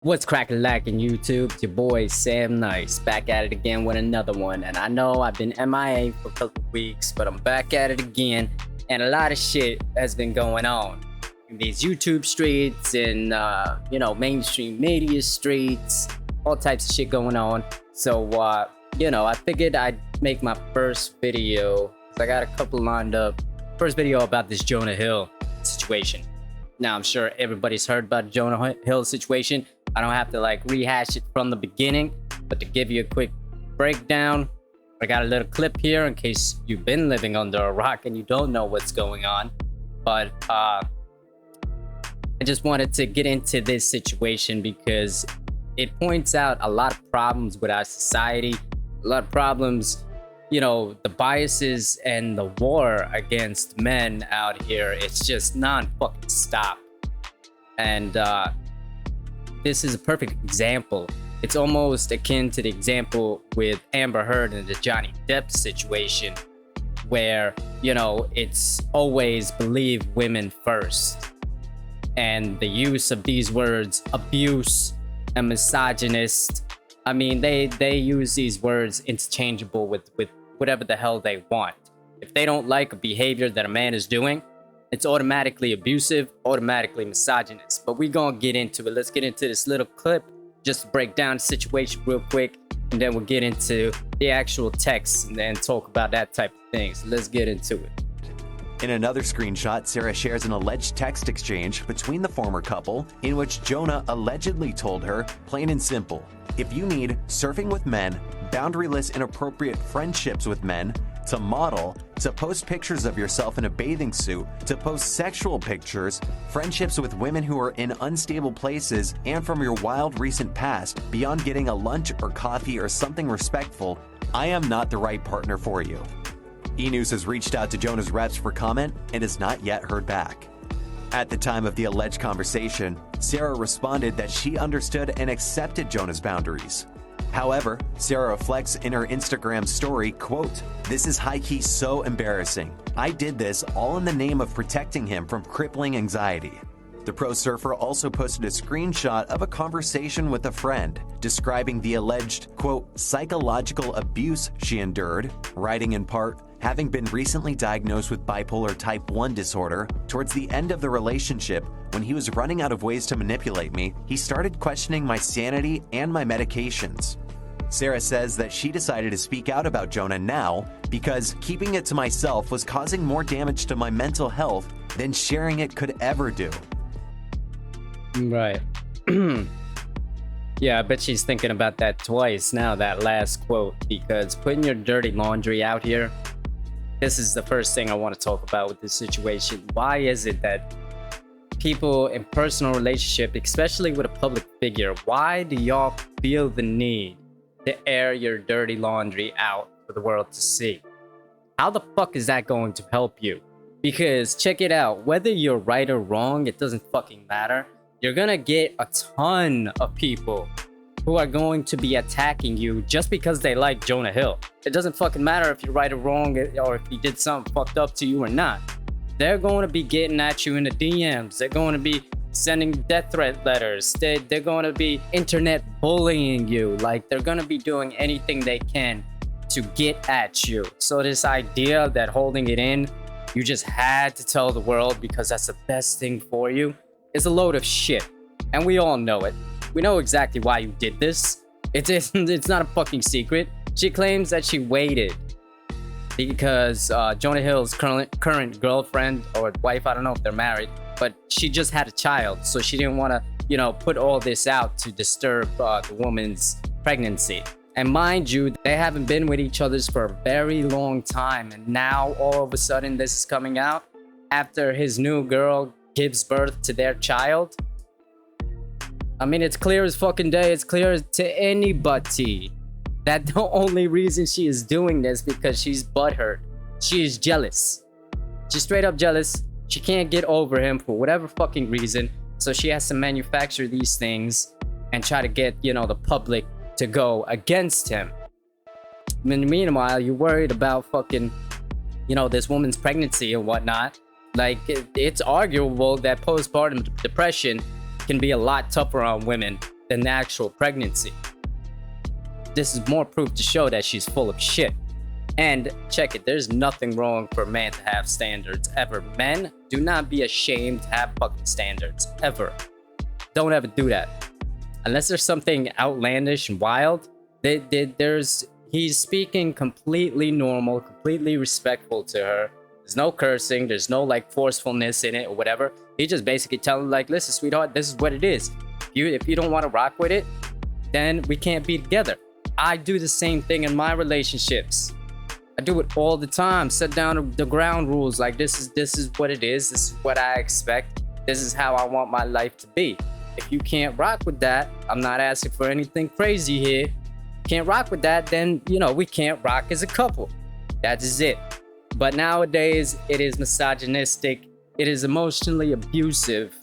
What's cracking lacking YouTube? It's your boy Sam Nice back at it again with another one. And I know I've been MIA for a couple of weeks, but I'm back at it again. And a lot of shit has been going on in these YouTube streets and mainstream media streets, all types of shit going on. So I figured I'd make my first video, 'cause I got a couple lined up. First video about this Jonah Hill situation. Now I'm sure everybody's heard about the Jonah Hill situation. I don't have to rehash it from the beginning, but to give you a quick breakdown, I got a little clip here in case you've been living under a rock and you don't know what's going on. But I just wanted to get into this situation because it points out a lot of problems with our society, a lot of problems, the biases and the war against men out here. It's just non-fucking stop. And this is a perfect example. It's almost akin to the example with Amber Heard and the Johnny Depp situation, where, it's always believe women first. And the use of these words, abuse and misogynist, I mean, they use these words interchangeable with whatever the hell they want. If they don't like a behavior that a man is doing, it's automatically abusive, automatically misogynist. But we're gonna get into it. Let's get into this little clip just to break down the situation real quick, and then we'll get into the actual text and then talk about that type of thing. So let's get into it. In another screenshot, Sarah shares an alleged text exchange between the former couple in which Jonah allegedly told her, plain and simple, if you need surfing with men, boundaryless inappropriate friendships with men, to model, to post pictures of yourself in a bathing suit, to post sexual pictures, friendships with women who are in unstable places, and from your wild recent past, beyond getting a lunch or coffee or something respectful, I am not the right partner for you. E-News has reached out to Jonah's reps for comment and has not yet heard back. At the time of the alleged conversation, Sarah responded that she understood and accepted Jonah's boundaries. However, Sarah reflects in her Instagram story, quote, "This is high-key so embarrassing. I did this all in the name of protecting him from crippling anxiety." The pro surfer also posted a screenshot of a conversation with a friend, describing the alleged, quote, psychological abuse she endured, writing in part, having been recently diagnosed with bipolar type 1 disorder, towards the end of the relationship, when he was running out of ways to manipulate me, he started questioning my sanity and my medications. Sarah says that she decided to speak out about Jonah now because keeping it to myself was causing more damage to my mental health than sharing it could ever do. Right. Yeah, I bet she's thinking about that twice now, that last quote, because putting your dirty laundry out here, this is the first thing I want to talk about with this situation. Why is it that people in personal relationship, especially with a public figure, why do y'all feel the need to air your dirty laundry out for the world to see? How the fuck is that going to help you? Because check it out, whether you're right or wrong, it doesn't fucking matter. You're gonna get a ton of people who are going to be attacking you just because they like Jonah Hill. It doesn't fucking matter if you're right or wrong, or if he did something fucked up to you or not. They're going to be getting at you in the DMs. They're going to be sending death threat letters. They're going to be internet bullying you. They're going to be doing anything they can to get at you. So this idea that holding it in, you just had to tell the world because that's the best thing for you, is a load of shit. And we all know it. We know exactly why you did this. It's not a fucking secret. She claims that she waited because Jonah Hill's current girlfriend or wife, I don't know if they're married, but she just had a child, so she didn't want to, put all this out to disturb the woman's pregnancy. And mind you, they haven't been with each other for a very long time, and now all of a sudden this is coming out after his new girl gives birth to their child. I mean, it's clear as fucking day. It's clear to anybody that the only reason she is doing this because she's butthurt. She is jealous. She's straight up jealous. She can't get over him for whatever fucking reason. So she has to manufacture these things and try to get, the public to go against him. Meanwhile, you're worried about fucking, this woman's pregnancy and whatnot. It's arguable that postpartum depression can be a lot tougher on women than the actual pregnancy. This is more proof to show that she's full of shit. And check it, there's nothing wrong for a man to have standards ever. Men, do not be ashamed to have fucking standards ever. Don't ever do that. Unless there's something outlandish and wild, he's speaking completely normal, completely respectful to her. There's no cursing, there's no like forcefulness in it or whatever. He just basically telling like, listen, sweetheart, this is what it is. If you don't want to rock with it, then we can't be together. I do the same thing in my relationships. I do it all the time. Set down the ground rules. Like this is what it is. This is what I expect. This is how I want my life to be. If you can't rock with that, I'm not asking for anything crazy here. Can't rock with that, then we can't rock as a couple. That is it. But nowadays, it is misogynistic. It is emotionally abusive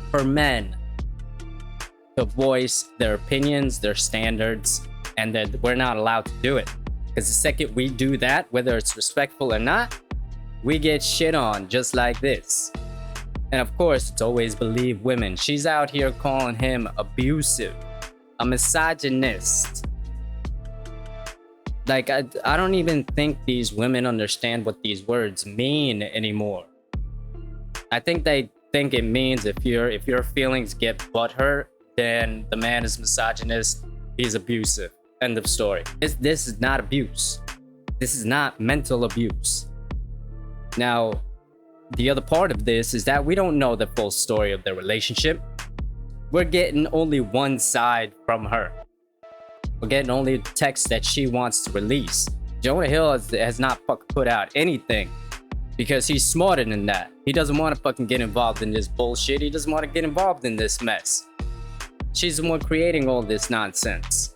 for men to voice their opinions, their standards, and that we're not allowed to do it. Because the second we do that, whether it's respectful or not, we get shit on just like this. And of course, it's always believe women. She's out here calling him abusive, a misogynist. Like, I don't even think these women understand what these words mean anymore. I think they think it means if your feelings get butthurt, then the man is misogynist, he's abusive. End of story. This is not abuse. This is not mental abuse. Now, the other part of this is that we don't know the full story of their relationship. We're getting only one side from her. We're getting only the text that she wants to release. Jonah Hill has not fucking put out anything because he's smarter than that. He doesn't want to fucking get involved in this bullshit. He doesn't want to get involved in this mess. She's the one creating all this nonsense.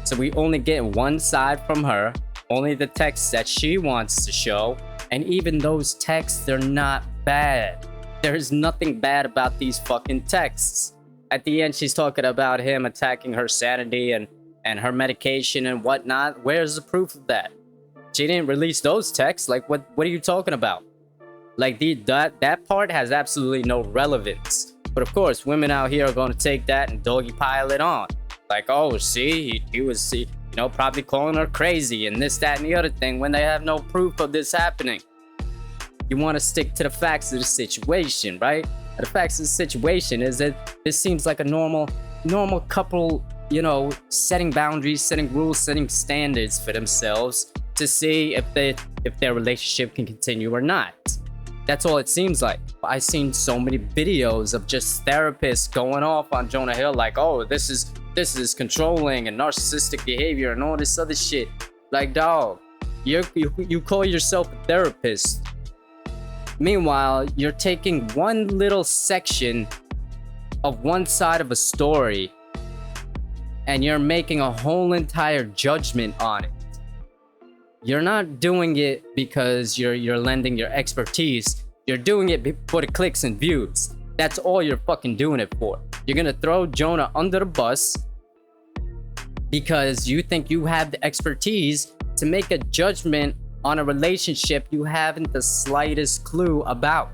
So we only get one side from her, only the texts that she wants to show. And even those texts, they're not bad. There's nothing bad about these fucking texts. At the end, she's talking about him attacking her sanity and her medication and whatnot. Where's the proof of that? She didn't release those texts. Like, what are you talking about? Like, that part has absolutely no relevance. But of course, women out here are going to take that and doggy pile it on. Like, oh, see, he was, probably calling her crazy and this, that, and the other thing when they have no proof of this happening. You want to stick to the facts of the situation, right? And the facts of the situation is that this seems like a normal couple, setting boundaries, setting rules, setting standards for themselves to see if their relationship can continue or not. That's all it seems like. I've seen so many videos of just therapists going off on Jonah Hill like, oh, this is controlling and narcissistic behavior and all this other shit. Like, dog, you call yourself a therapist. Meanwhile, you're taking one little section of one side of a story and you're making a whole entire judgment on it. You're not doing it because you're lending your expertise. You're doing it for the clicks and views. That's all you're fucking doing it for. You're gonna throw Jonah under the bus because you think you have the expertise to make a judgment on a relationship you haven't the slightest clue about.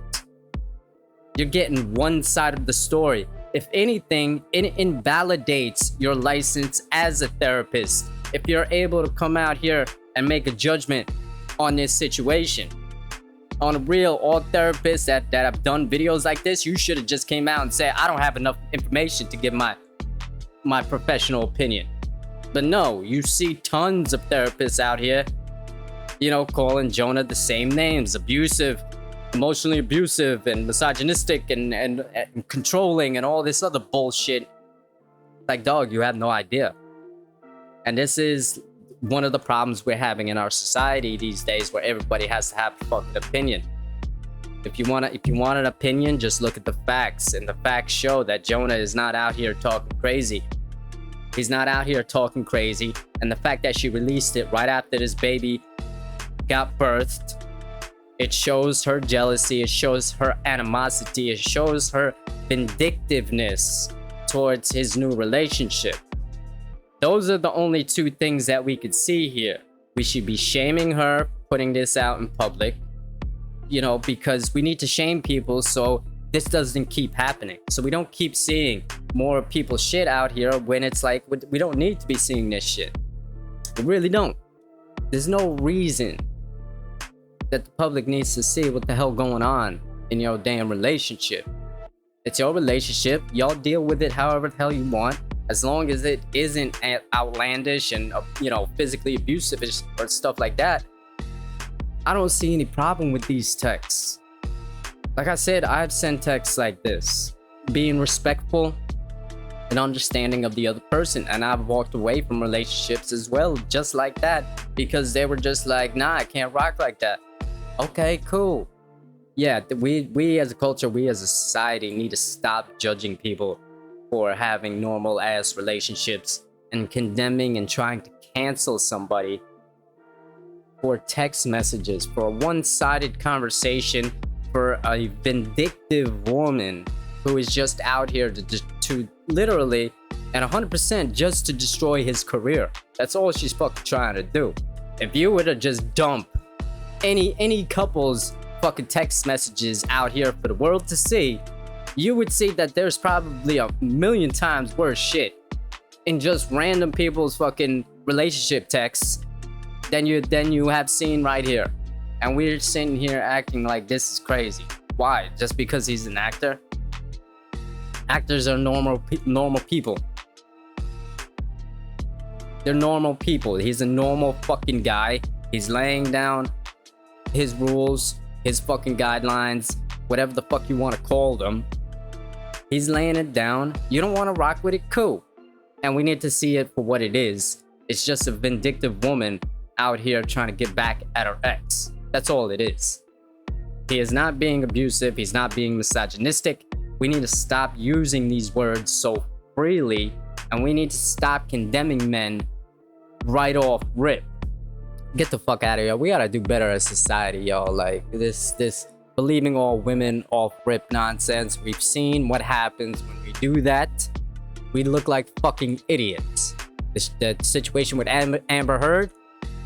You're getting one side of the story. If anything, it invalidates your license as a therapist if you're able to come out here and make a judgment on this situation. On a real, all therapists that have done videos like this, you should have just came out and said, I don't have enough information to give my professional opinion. But no, you see tons of therapists out here, calling Jonah the same names: abusive, emotionally abusive, and misogynistic, and controlling, and all this other bullshit. Like, dog, you have no idea. And this is one of the problems we're having in our society these days, where everybody has to have a fucking opinion. If you want an opinion, just look at the facts, and the facts show that Jonah is not out here talking crazy. He's not out here talking crazy, and the fact that she released it right after this baby got birthed, it shows her jealousy, it shows her animosity, it shows her vindictiveness towards his new relationship. Those are the only two things that we could see here. We should be shaming her, putting this out in public, because we need to shame people so this doesn't keep happening. So we don't keep seeing more people shit out here when it's like, we don't need to be seeing this shit. We really don't. There's no reason that the public needs to see what the hell going on in your damn relationship. It's your relationship. Y'all deal with it however the hell you want. As long as it isn't outlandish and, physically abusive or stuff like that, I don't see any problem with these texts. Like I said, I've sent texts like this, being respectful and understanding of the other person. And I've walked away from relationships as well, just like that, because they were just like, nah, I can't rock like that. Okay, cool. Yeah, we as a culture, we as a society need to stop judging people for having normal ass relationships and condemning and trying to cancel somebody for text messages, for a one-sided conversation, for a vindictive woman who is just out here to literally and 100% just to destroy his career. That's all she's fucking trying to do. If you were to just dump any couple's fucking text messages out here for the world to see, you would see that there's probably a million times worse shit in just random people's fucking relationship texts than you have seen right here. And we're sitting here acting like this is crazy. Why? Just because he's an actor? Actors are normal people. They're normal people. He's a normal fucking guy. He's laying down his rules, his fucking guidelines, whatever the fuck you want to call them. He's laying it down. You don't want to rock with it? Cool. And we need to see it for what it is. It's just a vindictive woman out here trying to get back at her ex. That's all it is. He is not being abusive. He's not being misogynistic. We need to stop using these words so freely, and we need to stop condemning men right off rip. Get the fuck out of here. We gotta do better as society, y'all. Like this believing all women off rip nonsense. We've seen what happens when we do that. We look like fucking idiots. The situation with Amber Heard,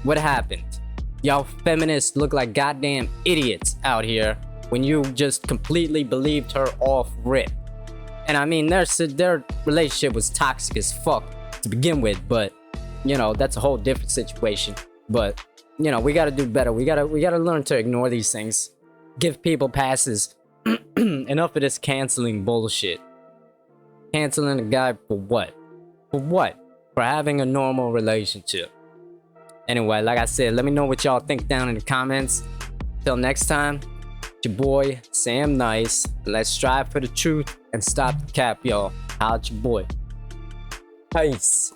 what happened? Y'all feminists look like goddamn idiots out here when you just completely believed her off rip. And I mean, their relationship was toxic as fuck to begin with, but that's a whole different situation. But we gotta do better. We gotta learn to ignore these things. Give people passes. Enough of this canceling bullshit. Canceling a guy for what? For what? For having a normal relationship. Anyway, like I said, let me know what y'all think down in the comments. Till next time, it's your boy Sam Nice. Let's strive for the truth and stop the cap, y'all. Holla at your boy. Peace.